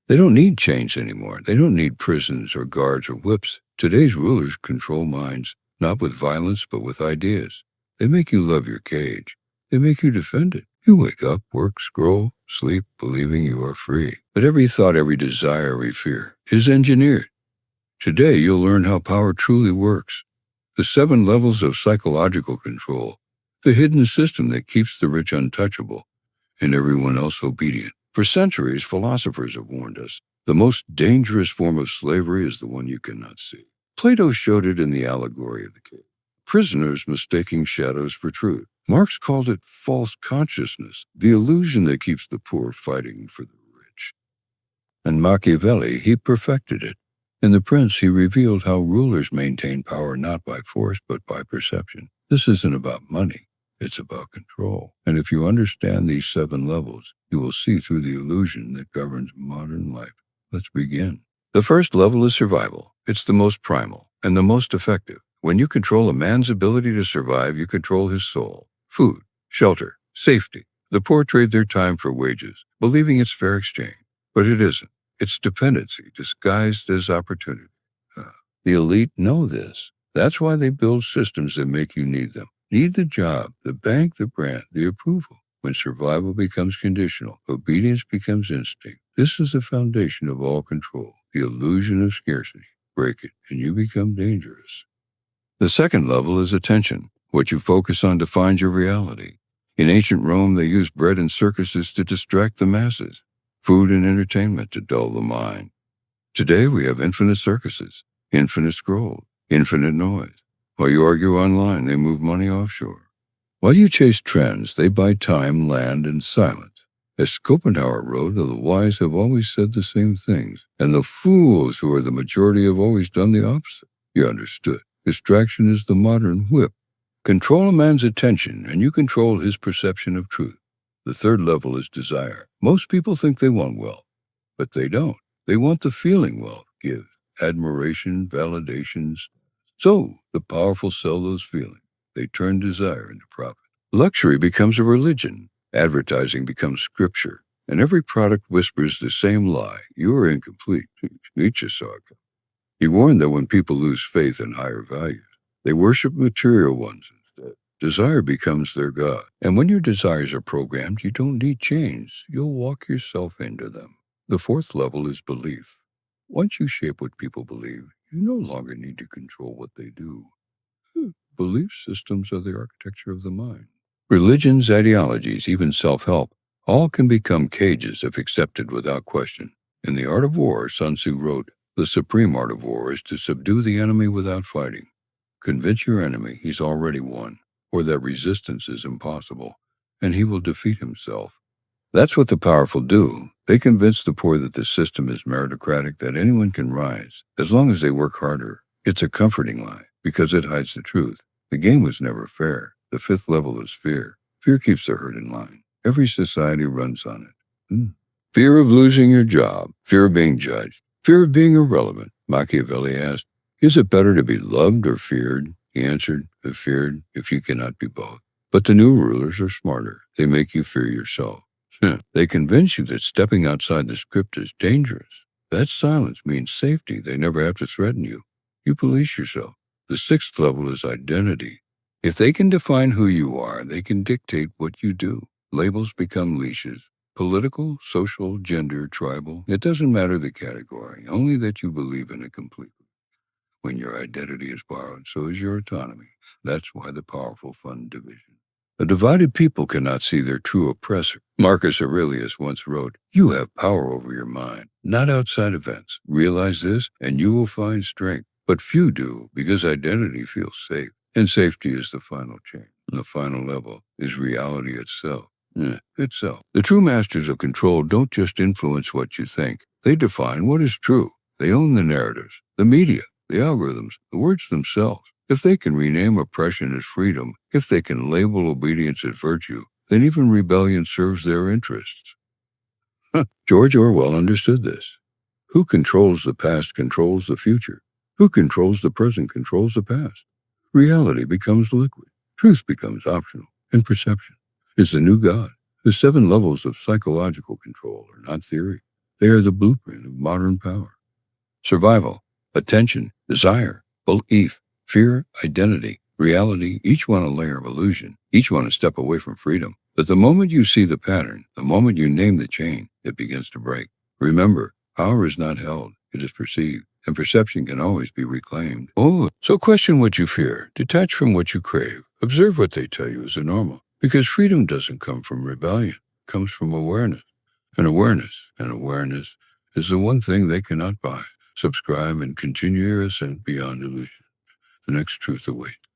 They don't need chains anymore. They don't need prisons or guards or whips. Today's rulers control minds, not with violence, but with ideas. They make you love your cage. They make you defend it. You wake up, work, scroll, sleep, believing you are free. But every thought, every desire, every fear is engineered. Today, you'll learn how power truly works. The 7 levels of psychological control. The hidden system that keeps the rich untouchable and everyone else obedient. For centuries, philosophers have warned us. The most dangerous form of slavery is the one you cannot see. Plato showed it in the allegory of the cave. Prisoners mistaking shadows for truth. Marx called it false consciousness, the illusion that keeps the poor fighting for the rich. And Machiavelli, he perfected it. In The Prince, he revealed how rulers maintain power not by force, but by perception. This isn't about money. It's about control. And if you understand these 7 levels, you will see through the illusion that governs modern life. Let's begin. The first level is survival. It's the most primal and the most effective. When you control a man's ability to survive, you control his soul. Food, shelter, safety. The poor trade their time for wages, believing it's fair exchange. But it isn't. It's dependency disguised as opportunity. The elite know this. That's why they build systems that make you need them. Need the job, the bank, the brand, the approval. When survival becomes conditional, obedience becomes instinct. This is the foundation of all control, the illusion of scarcity. Break it, and you become dangerous. The second level is attention. What you focus on defines your reality. In ancient Rome, they used bread and circuses to distract the masses, food and entertainment to dull the mind. Today, we have infinite circuses, infinite scrolls, infinite noise. While you argue online, they move money offshore. While you chase trends, they buy time, land, and silence. As Schopenhauer wrote, the wise have always said the same things, and the fools who are the majority have always done the opposite. You understood. Distraction is the modern whip. Control a man's attention, and you control his perception of truth. The third level is desire. Most people think they want wealth, but they don't. They want the feeling wealth gives, admiration, validations. So, the powerful sell those feelings. They turn desire into profit. Luxury becomes a religion. Advertising becomes scripture. And every product whispers the same lie. You are incomplete. Nietzsche saw it. He warned that when people lose faith in higher values, they worship material ones instead. Desire becomes their god. And when your desires are programmed, you don't need chains. You'll walk yourself into them. The fourth level is belief. Once you shape what people believe, you no longer need to control what they do. Belief systems are the architecture of the mind. Religions, ideologies, even self-help, all can become cages if accepted without question. In The Art of War, Sun Tzu wrote, "The supreme art of war is to subdue the enemy without fighting. Convince your enemy he's already won, or that resistance is impossible, and he will defeat himself." That's what the powerful do. They convince the poor that the system is meritocratic, that anyone can rise, as long as they work harder. It's a comforting lie, because it hides the truth. The game was never fair. The fifth level is fear. Fear keeps the herd in line. Every society runs on it. Fear of losing your job, fear of being judged, fear of being irrelevant. Machiavelli asked, "Is it better to be loved or feared?" He answered, "Feared if you cannot be both." But the new rulers are smarter. They make you fear yourself. They convince you that stepping outside the script is dangerous. That silence means safety. They never have to threaten you. You police yourself. The sixth level is identity. If they can define who you are, they can dictate what you do. Labels become leashes. Political, social, gender, tribal. It doesn't matter the category, only that you believe in it completely. When your identity is borrowed, so is your autonomy. That's why the powerful fund division. A divided people cannot see their true oppressor. Marcus Aurelius once wrote, "You have power over your mind, not outside events. Realize this, and you will find strength." But few do, because identity feels safe, and safety is the final chain. And the final level is reality itself. The true masters of control don't just influence what you think. They define what is true. They own the narratives, the media, the algorithms, the words themselves. If they can rename oppression as freedom, if they can label obedience as virtue, then even rebellion serves their interests. George Orwell understood this. Who controls the past controls the future. Who controls the present controls the past. Reality becomes liquid. Truth becomes optional. And perception is the new God. The 7 levels of psychological control are not theory. They are the blueprint of modern power. Survival, attention, desire, belief, fear, identity, reality, each one a layer of illusion, each one a step away from freedom. But the moment you see the pattern, the moment you name the chain, it begins to break. Remember, power is not held, it is perceived, and perception can always be reclaimed. Oh, so question what you fear, detach from what you crave, observe what they tell you is the normal, because freedom doesn't come from rebellion, it comes from awareness. And awareness is the one thing they cannot buy. Subscribe and continue your ascent beyond illusion. The next truth awaits.